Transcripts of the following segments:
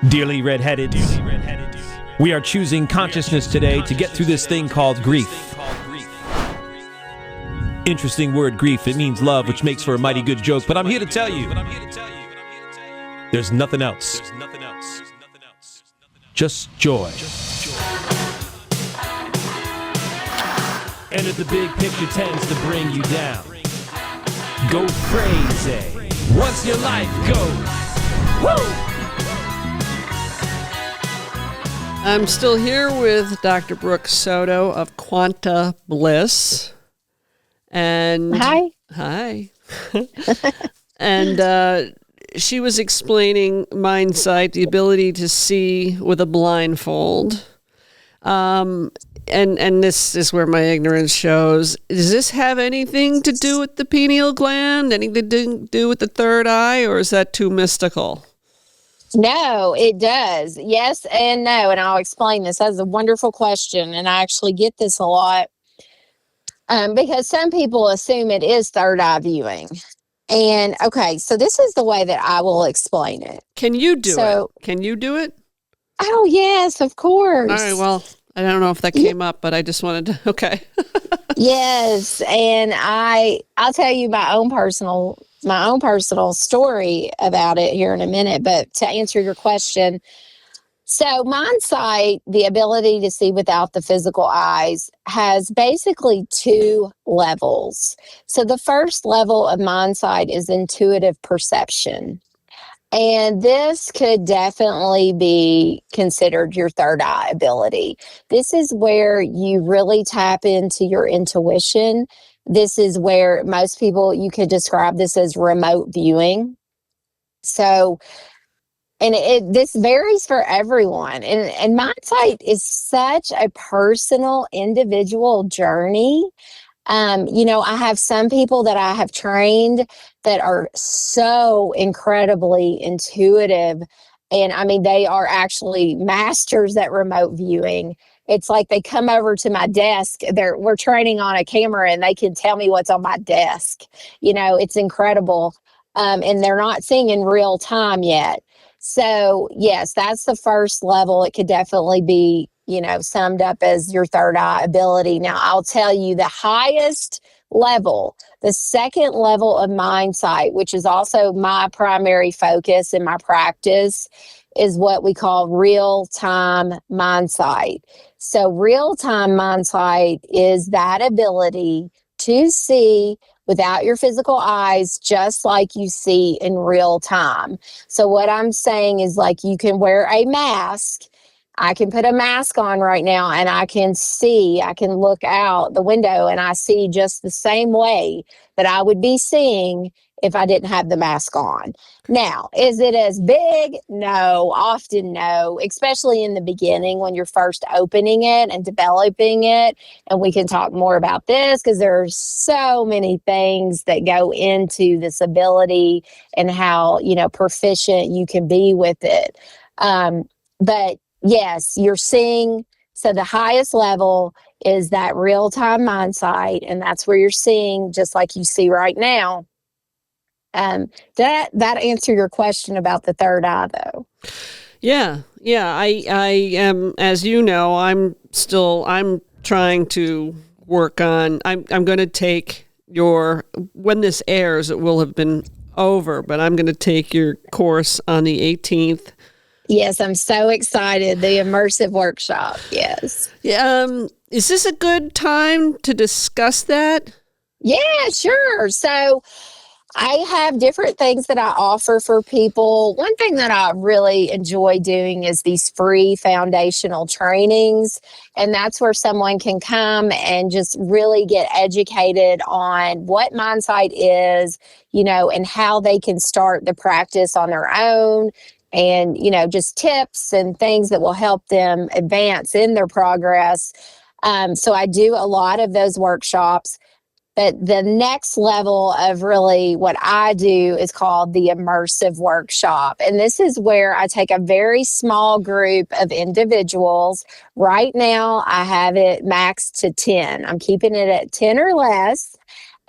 Dearly redheaded, we are choosing consciousness today to get through this thing called grief. Interesting word, grief. It means love, which makes for a mighty good joke. But I'm here to tell you, there's nothing else. Just joy. And if the big picture tends to bring you down, go crazy once your life goes. Woo! I'm still here with Dr. Brooke Soto of Quanta Bliss. And Hi. And she was explaining Mindsight, the ability to see with a blindfold. And this is where my ignorance shows. Does this have anything to do with the pineal gland? Anything to do with the third eye? Or is that too mystical? No, it does. Yes and no. And I'll explain this. That's a wonderful question. And I actually get this a lot because some people assume it is third eye viewing. And okay, so this is the way that I will explain it. Can you do it? Can you do it? Oh, yes, of course. All right, well, I don't know if that came up, but I just wanted to, okay. Yes, and I'll tell you my own personal story about it here in a minute, but to answer your question, so Mindsight, the ability to see without the physical eyes, has basically two levels. So the first level of Mindsight is intuitive perception. And this could definitely be considered your third eye ability. This is where you really tap into your intuition. This is where most people, you could describe this as remote viewing. So, and this varies for everyone. And Mindsight is such a personal, individual journey. I have some people that I have trained that are so incredibly intuitive. And I mean, they are actually masters at remote viewing. It's like they come over to my desk. We're training on a camera and they can tell me what's on my desk. It's incredible. And they're not seeing in real time yet. So yes, that's the first level. It could definitely be, summed up as your third eye ability. Now, I'll tell you the highest level, the second level of Mindsight, which is also my primary focus in my practice, is what we call real-time Mindsight. So real-time Mindsight is that ability to see without your physical eyes, just like you see in real time. So what I'm saying is, like, you can wear a mask. I can put a mask on right now and I can look out the window and I see just the same way that I would be seeing if I didn't have the mask on. Now, is it as big? No, often no, especially in the beginning when you're first opening it and developing it. And we can talk more about this because there are so many things that go into this ability and how, proficient you can be with it. But yes, you're seeing, so the highest level is that real-time Mindsight, and that's where you're seeing just like you see right now. That answer your question about the third eye, though? Yeah. I am, as you know, I'm trying to work on. I'm going to take when this airs, it will have been over, but I'm going to take your course on the 18th. Yes, I'm so excited. The immersive workshop. Yes. Is this a good time to discuss that? Yeah, sure. So I have different things that I offer for people. One thing that I really enjoy doing is these free foundational trainings. And that's where someone can come and just really get educated on what Mindsight is, and how they can start the practice on their own. And, just tips and things that will help them advance in their progress. So I do a lot of those workshops. But the next level of really what I do is called the immersive workshop. And this is where I take a very small group of individuals. Right now, I have it maxed to 10. I'm keeping it at 10 or less.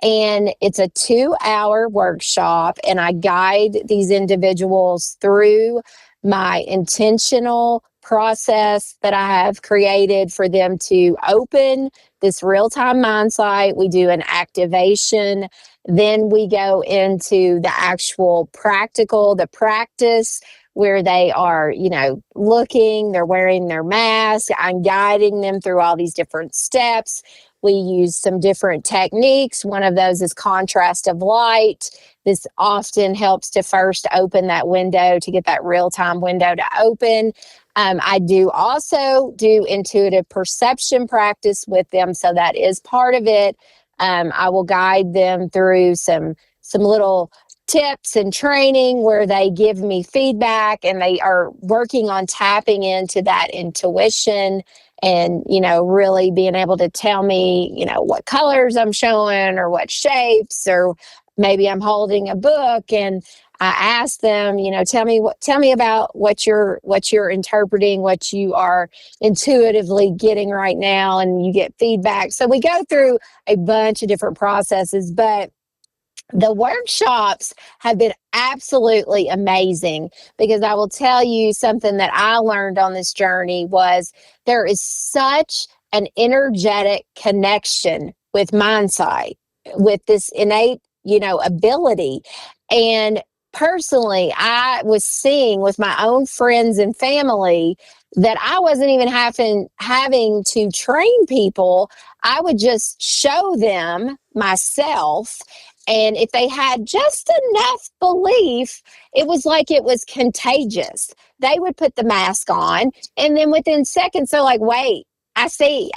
And it's a 2-hour workshop, and I guide these individuals through my intentional process that I have created for them to open this real-time Mindsight. We do an activation. Then we go into the actual practical, the practice where they are, looking, they're wearing their mask. I'm guiding them through all these different steps. We use some different techniques. One of those is contrast of light. This often helps to first open that window, to get that real-time window to open. I do also do intuitive perception practice with them, so that is part of it. I will guide them through some little tips and training where they give me feedback, and they are working on tapping into that intuition and, really being able to tell me, what colors I'm showing or what shapes, or maybe I'm holding a book and I ask them, tell me about what you're interpreting, what you are intuitively getting right now, and you get feedback. So we go through a bunch of different processes, but the workshops have been absolutely amazing, because I will tell you something that I learned on this journey was there is such an energetic connection with Mindsight, with this innate, ability. And personally, I was seeing with my own friends and family that I wasn't even having to train people. I would just show them myself. And if they had just enough belief, it was like it was contagious. They would put the mask on, and then within seconds, they're like, wait, I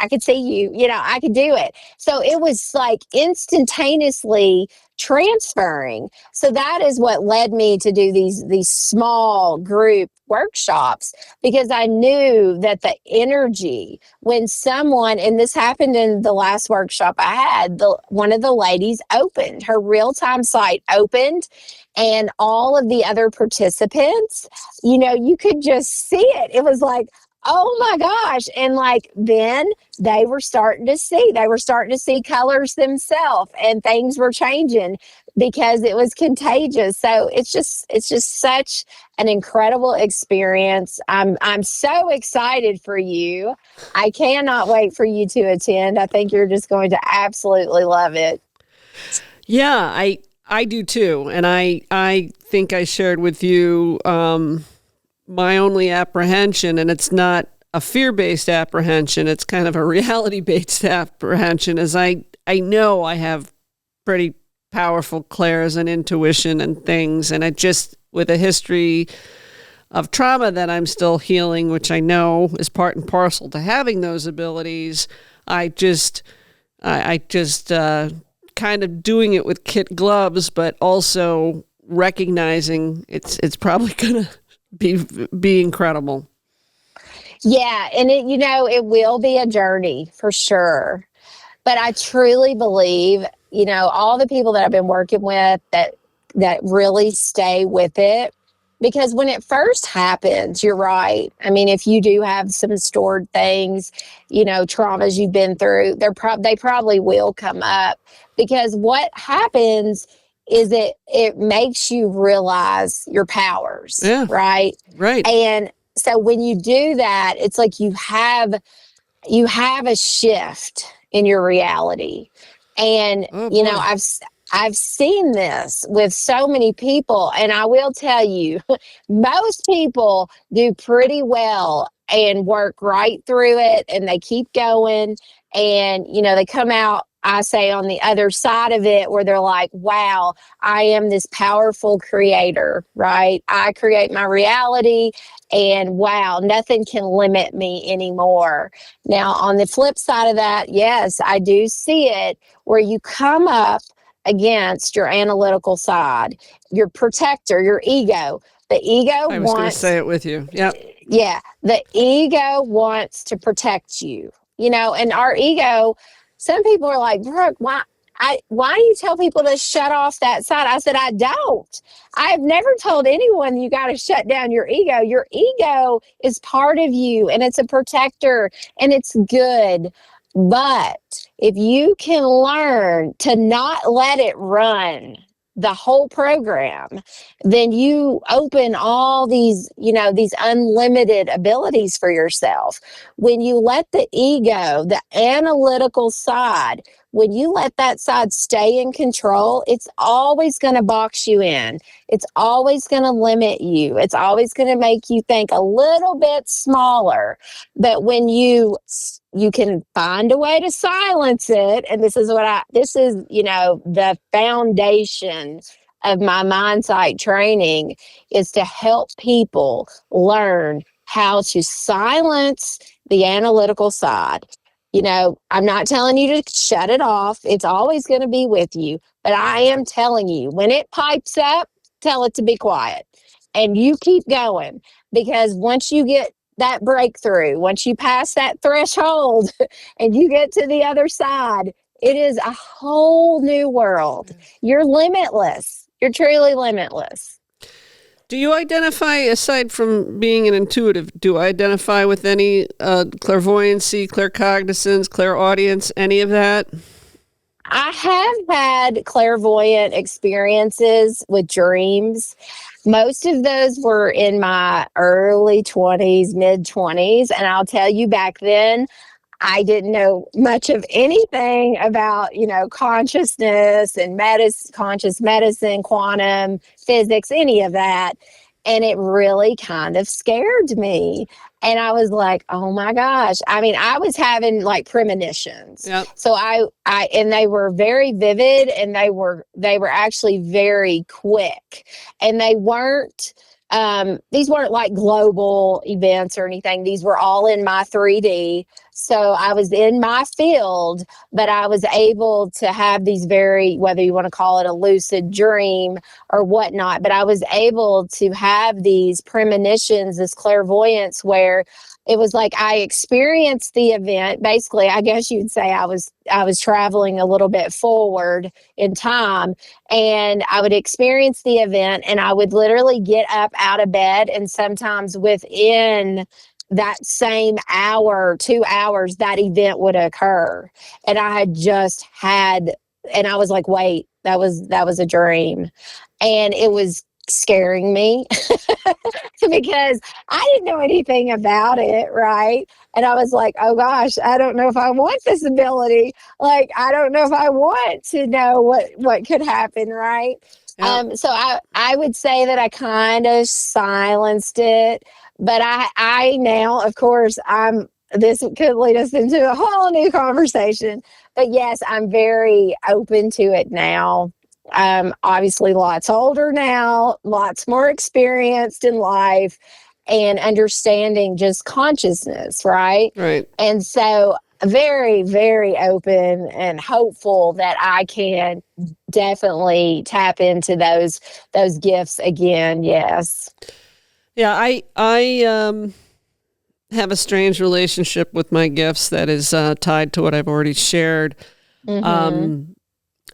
could see you, I could do it. So it was like instantaneously transferring. So that is what led me to do these small group workshops, because I knew that the energy when someone, and this happened in the last workshop I had, one of the ladies opened, her real-time sight opened, and all of the other participants, you could just see it. It was like, oh my gosh. And then they were starting to see colors themselves, and things were changing because it was contagious. So it's just such an incredible experience. I'm so excited for you. I cannot wait for you to attend. I think you're just going to absolutely love it. Yeah, I do too. And I think I shared with you, my only apprehension, and it's not a fear-based apprehension, it's kind of a reality-based apprehension, is I know I have pretty powerful clairs and intuition and things, and I just, with a history of trauma that I'm still healing, which I know is part and parcel to having those abilities, I just kind of doing it with kid gloves, but also recognizing it's probably gonna be incredible. Yeah, and it will be a journey for sure. But I truly believe, all the people that I've been working with that really stay with it, because when it first happens, you're right. I mean, if you do have some stored things, traumas you've been through, they probably will come up, because what happens is it makes you realize your powers, right? Right. And so when you do that, it's like you have a shift in your reality. And, I've seen this with so many people, and I will tell you, most people do pretty well and work right through it, and they keep going, and, they come out, I say, on the other side of it, where they're like, wow, I am this powerful creator, right? I create my reality, and wow, nothing can limit me anymore. Now, on the flip side of that, yes, I do see it where you come up against your analytical side, your protector, your ego. The ego I was going to say it with you. Yep. Yeah. The ego wants to protect you, and our ego, some people are like, Brooke, why do you tell people to shut off that side? I said, I don't. I've never told anyone you got to shut down your ego. Your ego is part of you, and it's a protector, and it's good. But if you can learn to not let it run, the whole program, then you open all these, these unlimited abilities for yourself. When you let the ego, the analytical side, when you let that side stay in control, it's always going to box you in. It's always going to limit you. It's always going to make you think a little bit smaller. But when you can find a way to silence it, and this is the foundation of my Mindsight training, is to help people learn how to silence the analytical side. I'm not telling you to shut it off. It's always going to be with you. But I am telling you, when it pipes up, tell it to be quiet. And you keep going. Because once you get that breakthrough, once you pass that threshold and you get to the other side, it is a whole new world. You're limitless. You're truly limitless. Do you identify, aside from being an intuitive, do you identify with any clairvoyancy, claircognizance, clairaudience, any of that? I have had clairvoyant experiences with dreams. Most of those were in my early 20s, mid 20s. And I'll tell you, back then, I didn't know much of anything about, consciousness and conscious medicine, quantum physics, any of that. And it really kind of scared me. And I was like, oh my gosh. I mean, I was having like premonitions. Yep. So and they were very vivid, and they were actually very quick. And they weren't, these weren't like global events or anything. These were all in my 3D. So I was in my field, but I was able to have these whether you want to call it a lucid dream or whatnot, but I was able to have these premonitions, this clairvoyance, where it was like I experienced the event. Basically, I guess you'd say I was traveling a little bit forward in time, and I would experience the event, and I would literally get up out of bed, and sometimes within that same hour, 2 hours, that event would occur. And I had and I was like, wait, that was a dream. And it was scaring me because I didn't know anything about it, right? And I was like, oh gosh, I don't know if I want this ability. Like, I don't know if I want to know what could happen, right? Yeah. So I would say that I kind of silenced it, but I now, of course, this could lead us into a whole new conversation, but yes, I'm very open to it now. Obviously lots older now, lots more experienced in life and understanding just consciousness, right? Right. And so very, very open and hopeful that I can definitely tap into those gifts again. Yes. Yeah, I have a strange relationship with my gifts that is tied to what I've already shared. Mm-hmm.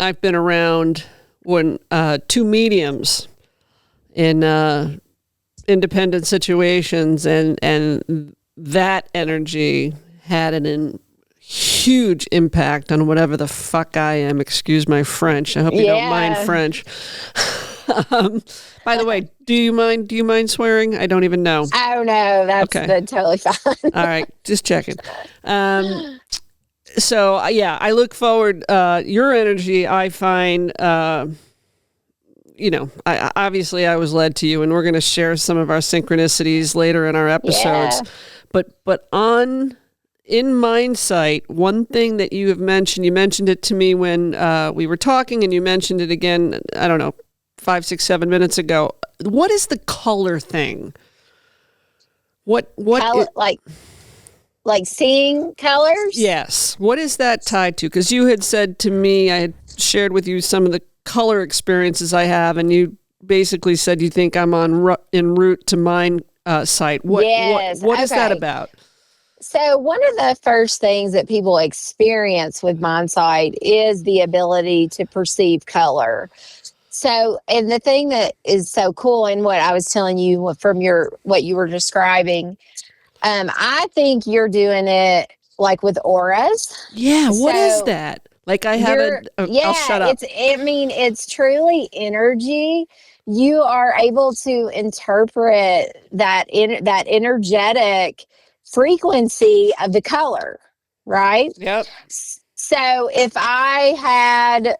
I've been around when two mediums in independent situations, and that energy had a huge impact on whatever the fuck I am. Excuse my French. I hope you don't mind French. By the way, do you mind swearing? I don't even know. Oh no, that's totally fine. All right, just checking. So yeah, I look forward. Your energy, I find. Obviously, I was led to you, and we're going to share some of our synchronicities later in our episodes. Yeah. But in Mindsight, one thing that you have mentioned, you mentioned it to me when we were talking, and you mentioned it again, I don't know, 5, 6, 7 minutes ago. What is the color thing? What color, like seeing colors? Yes. What is that tied to? Because you had said to me, I had shared with you some of the color experiences I have, and you basically said you think I'm en route to Mindsight. What is that about? So one of the first things that people experience with Mindsight is the ability to perceive color. So, and the thing that is so cool, and what I was telling you from what you were describing, I think you're doing it like with auras. Yeah. What is that? Like I have I'll shut up. It's truly energy. You are able to interpret that energetic frequency of the color, right? Yep. So if I had,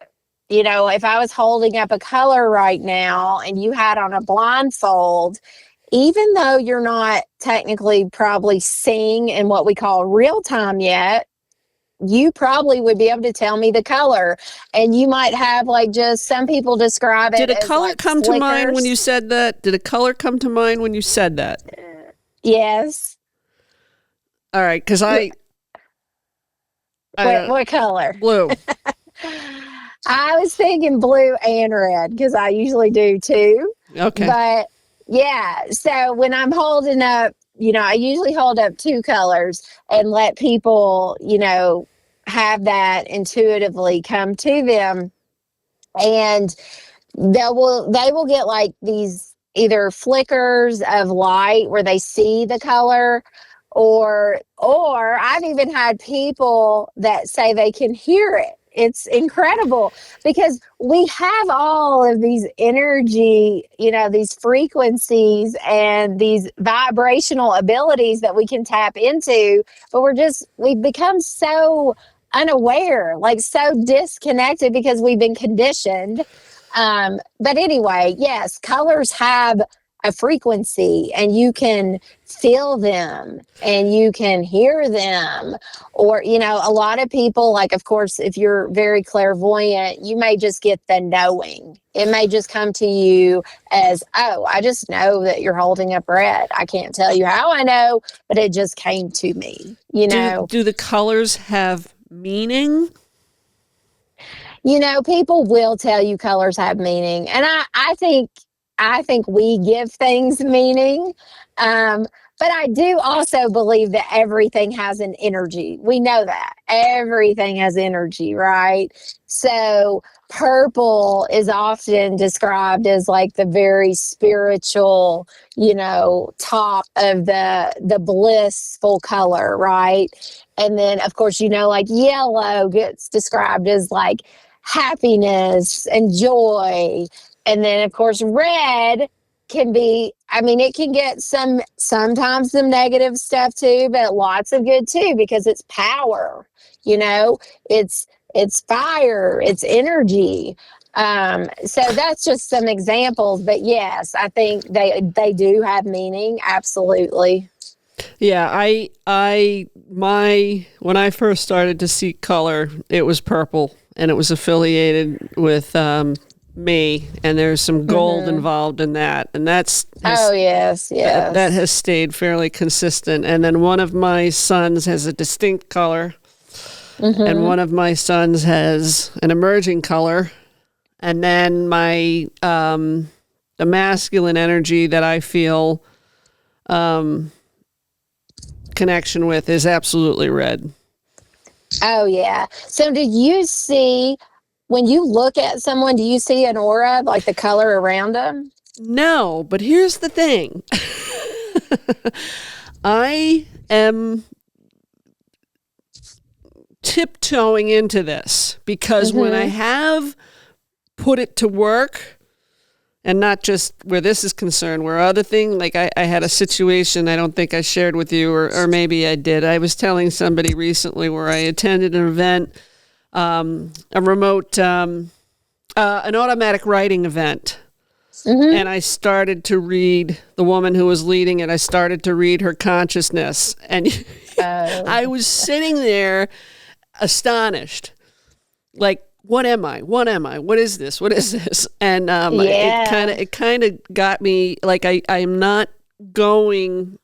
if I was holding up a color right now and you had on a blindfold, even though you're not technically probably seeing in what we call real time yet, you probably would be able to tell me the color. And you might have like just some people describe it Did a as color like come to mind when flickers. you said that? Did a color come to mind when you said that? Yes. All right, because What color? blue. I was thinking blue and red because I usually do too. Okay. But yeah, so when I'm holding up, I usually hold up two colors and let people, have that intuitively come to them. And they will get like these either flickers of light where they see the color, or I've even had people that say they can hear it. It's incredible because we have all of these energy, these frequencies and these vibrational abilities that we can tap into, but we've become so unaware, like so disconnected because we've been conditioned. But anyway, yes, colors have a frequency and you can feel them and you can hear them. Or, a lot of people, like, of course, if you're very clairvoyant, you may just get the knowing. It may just come to you as, oh, I just know that you're holding up red. I can't tell you how I know, but it just came to me, Do the colors have meaning? People will tell you colors have meaning. And I think we give things meaning. But I do also believe that everything has an energy. We know that everything has energy, right? So purple is often described as like the very spiritual, top of the blissful color, right? And then of course, like yellow gets described as like happiness and joy. And then of course, red can be, it can get sometimes some negative stuff too, but lots of good too, because it's power, it's fire, it's energy. So that's just some examples, but yes, I think they do have meaning. Absolutely. Yeah, when I first started to see color, it was purple and it was affiliated with, me, and there's some gold involved in that, and yes, that has stayed fairly consistent. And then one of my sons has a distinct color, and one of my sons has an emerging color, and then the masculine energy that I feel connection with is absolutely red. Oh yeah. So do you see, when you look at someone, do you see an aura, like the color around them? No, but here's the thing. I am tiptoeing into this because when I have put it to work, and not just where this is concerned, where other thing, like I had a situation I don't think I shared with you, or maybe I did. I was telling somebody recently where I attended an event, a remote, an automatic writing event. And I started to read the woman who was leading it. I started to read her consciousness. And I was sitting there astonished. Like, what am I? What am I? What is this? What is this? And it kind of got me, like I'm not going,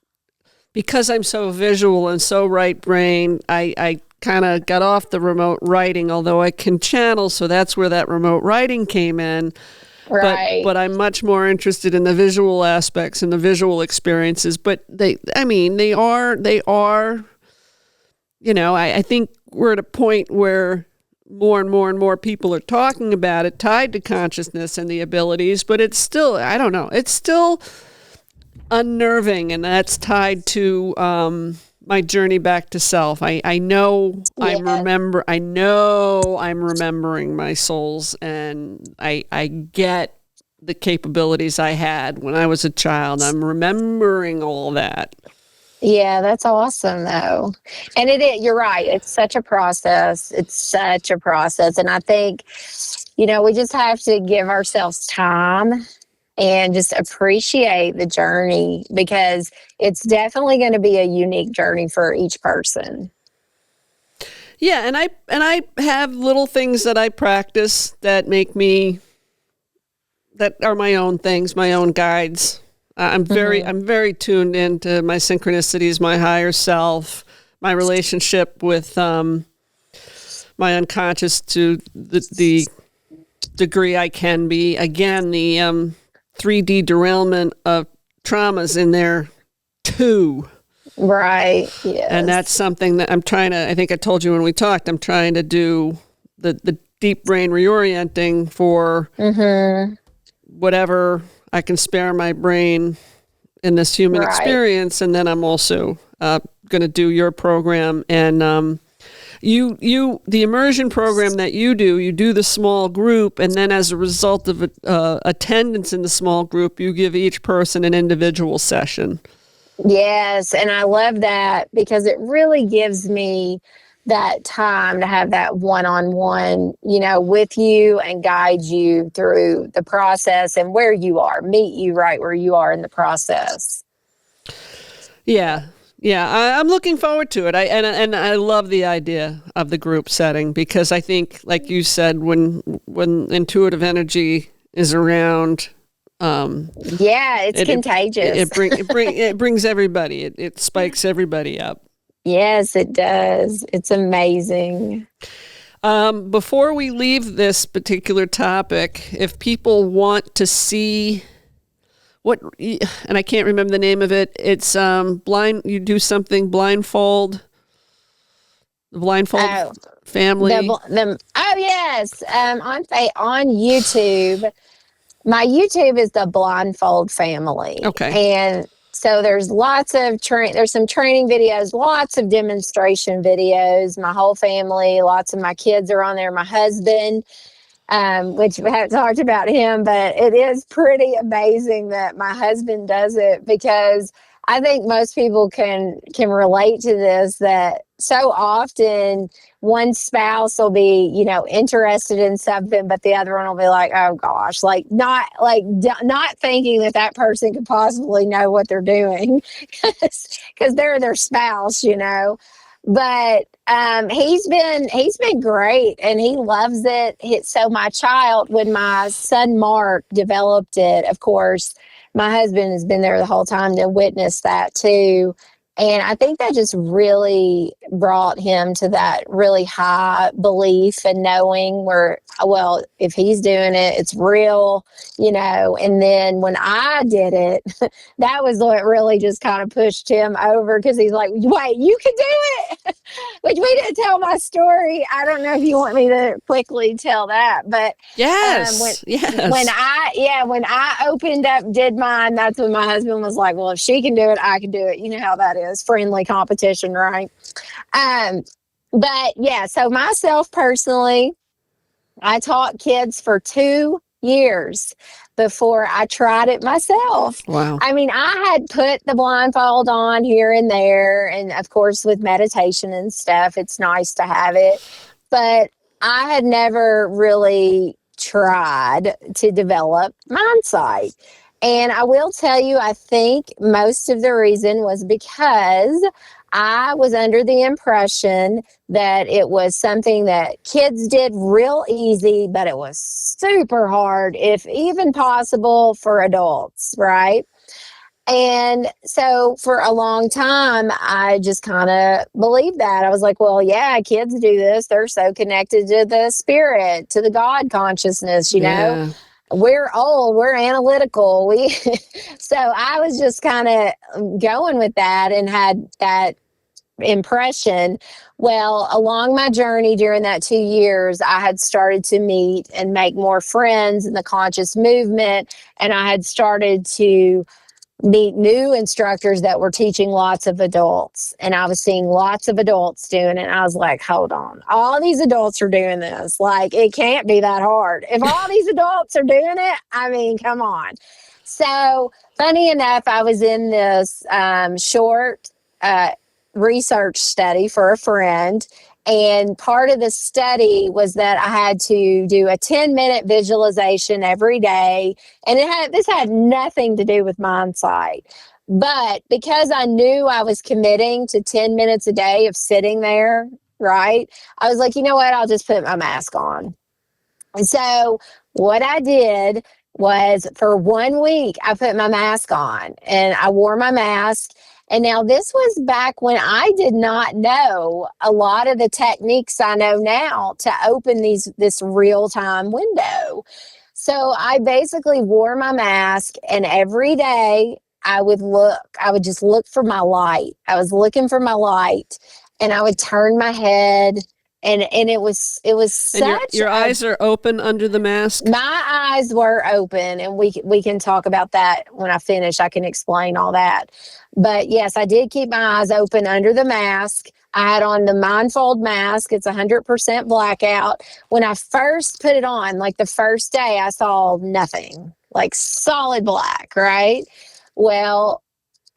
because I'm so visual and so right brain, I kind of got off the remote writing, although I can channel, so that's where that remote writing came in. Right. But I'm much more interested in the visual aspects and the visual experiences. But they are, I think we're at a point where more and more and more people are talking about it, tied to consciousness and the abilities, but it's still, I don't know, it's still unnerving, and that's tied to my journey back to self. I know Yes. I know I'm remembering my souls, and I get the capabilities I had when I was a child. I'm remembering all that. Yeah, that's awesome though. And you're right. It's such a process. It's such a process. And I think, we just have to give ourselves time and just appreciate the journey, because it's definitely going to be a unique journey for each person. Yeah, and I have little things that I practice that are my own things, my own guides. I'm very tuned into my synchronicities, my higher self, my relationship with my unconscious to the degree I can be. Again, the 3D derailment of traumas in there too. Right. Yes. And that's something that I think I told you when we talked, I'm trying to do the deep brain reorienting for whatever I can spare my brain in this human experience. And then I'm also going to do your program. And the immersion program that you do the small group. And then as a result of attendance in the small group, you give each person an individual session. Yes. And I love that, because it really gives me that time to have that one-on-one, with you and guide you through the process and where you are, meet you right where you are in the process. Yeah. I'm looking forward to it. I love the idea of the group setting, because I think, like you said, when intuitive energy is around, it's contagious. It brings everybody. It spikes everybody up. Yes, it does. It's amazing. Before we leave this particular topic, if people want to see and I can't remember the name of it, it's you do something blindfold. The blindfold family. Yes. On YouTube. My YouTube is the Blindfold Family. Okay. And so there's there's some training videos, lots of demonstration videos. My whole family, lots of my kids are on there. My husband, which we haven't talked about him, but it is pretty amazing that my husband does it, because I think most people can relate to this, that so often one spouse will be, interested in something, but the other one will be like, oh gosh, not thinking that person could possibly know what they're doing, because they're their spouse, But he's been great, and he loves it. So when my son Mark developed it, of course, my husband has been there the whole time to witness that too. And I think that just really brought him to that really high belief and knowing if he's doing it, it's real, And then when I did it, that was what really just kind of pushed him over, because he's like, wait, you can do it? Which we didn't tell my story. I don't know if you want me to quickly tell that, but yes. When I did mine, that's when my husband was like, well, if she can do it, I can do it. You know how that is, friendly competition, right? But yeah, so myself personally, I taught kids for 2 years before I tried it myself. Wow. I mean, I had put the blindfold on here and there, and of course with meditation and stuff, it's nice to have it, but I had never really tried to develop Mindsight. And I will tell you, I think most of the reason was because I was under the impression that it was something that kids did real easy, but it was super hard, if even possible, for adults, right? And so for a long time, I just kind of believed that. I was like, well, yeah, kids do this. They're so connected to the spirit, to the God consciousness, know. We're old, we're analytical. So I was just kind of going with that and had that impression. Well, along my journey during that 2 years, I had started to meet and make more friends in the conscious movement, and I had started to meet new instructors that were teaching lots of adults. And I was seeing lots of adults doing it. And I was like, hold on, all these adults are doing this. Like, it can't be that hard. If all these adults are doing it, I mean, come on. So funny enough, I was in this short research study for a friend. And part of the study was that I had to do a 10-minute visualization every day. And this had nothing to do with Mindsight. But because I knew I was committing to 10 minutes a day of sitting there, right? I was like, you know what? I'll just put my mask on. And so what I did was, for 1 week, I put my mask on and I wore my mask. And now this was back when I did not know a lot of the techniques I know now to open this real-time window. So I basically wore my mask, and every day I would just look for my light. I was looking for my light, and I would turn my head, and it was such. And your eyes are open under the mask? My eyes were open, and we can talk about that when I finish. I can explain all that. But yes, I did keep my eyes open under the mask. I had on the Mindfold mask. It's 100% blackout. When I first put it on, like the first day, I saw nothing, like solid black, right? Well,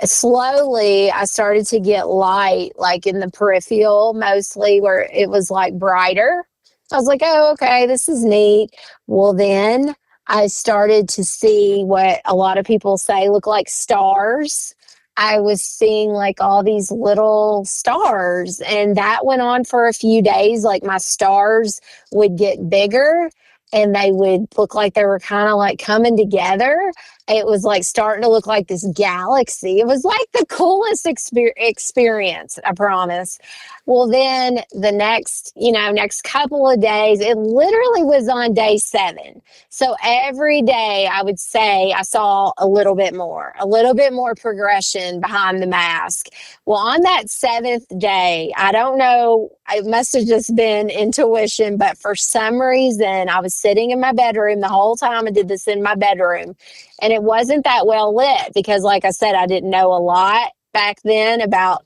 slowly I started to get light, like in the peripheral mostly, where it was like brighter. I was like, oh, okay, this is neat. Well, then I started to see what a lot of people say look like stars. I was seeing like all these little stars, and that went on for a few days. Like, my stars would get bigger and they would look like they were kind of like coming together. It was like starting to look like this galaxy. It was like the coolest experience, I promise. Well, then the next couple of days, it literally was on day 7. So every day I would say I saw a little bit more progression behind the mask. Well, on that 7th day, I don't know, it must have just been intuition, but for some reason I was sitting in my bedroom the whole time. I did this in my bedroom, and it wasn't that well lit because, like I said, I didn't know a lot back then about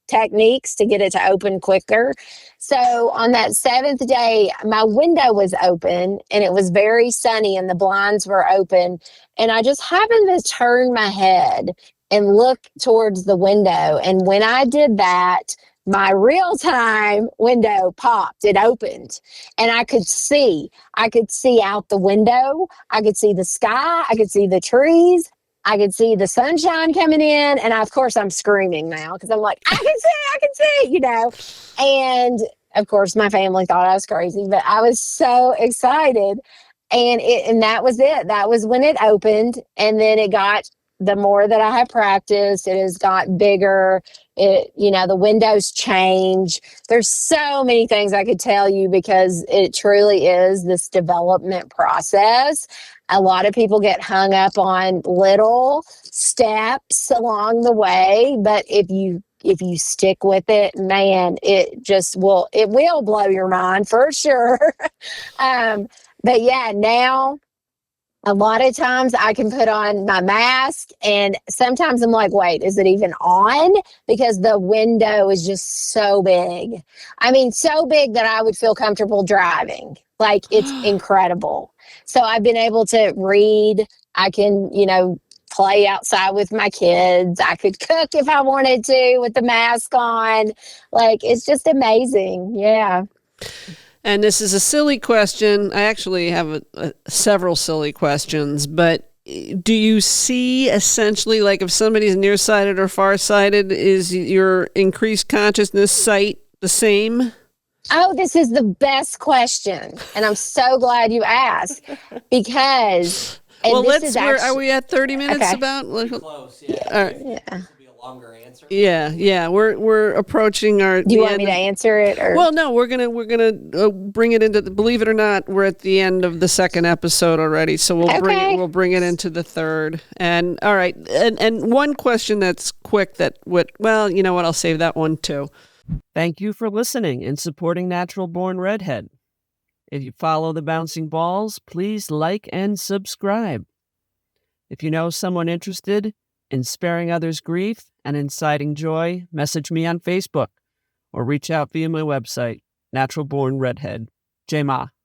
techniques to get it to open quicker. So on that 7th day, my window was open and it was very sunny and the blinds were open. And I just happened to turn my head and look towards the window. And when I did that, my real-time window popped. It opened, and I could see out the window. I could see the sky. I could see the trees. I could see the sunshine coming in. And of course, I'm screaming now because I'm like, I can see, And of course, my family thought I was crazy, but I was so excited. And that was it. That was when it opened. And then the more that I have practiced, it has got bigger. The windows change. There's so many things I could tell you because it truly is this development process. A lot of people get hung up on little steps along the way, but if you stick with it, man, it will blow your mind for sure. But yeah, now a lot of times I can put on my mask, and sometimes I'm like, wait, is it even on? Because the window is just so big. I mean, so big that I would feel comfortable driving. Like, it's incredible. So I've been able to read. I can, play outside with my kids. I could cook if I wanted to with the mask on. Like, it's just amazing. Yeah. And this is a silly question. I actually have several silly questions, but do you see essentially, like, if somebody's nearsighted or farsighted, is your increased consciousness sight the same? Oh, this is the best question. And I'm so glad you asked because... Well, are we at 30 minutes okay. About? Close, yeah. All right. Yeah. This will be a longer answer. Yeah. We're approaching our. Do you want me to answer it? Or? Well, no, we're gonna bring it into. Believe it or not, we're at the end of the 2nd episode already, so we'll bring it into the 3rd. And all right, and one question that's quick you know what? I'll save that one too. Thank you for listening and supporting Natural Born Redhead. If you follow the bouncing balls, please like and subscribe. If you know someone interested, in sparing others grief and inciting joy, message me on Facebook or reach out via my website, Natural Born Redhead. Jai Ma.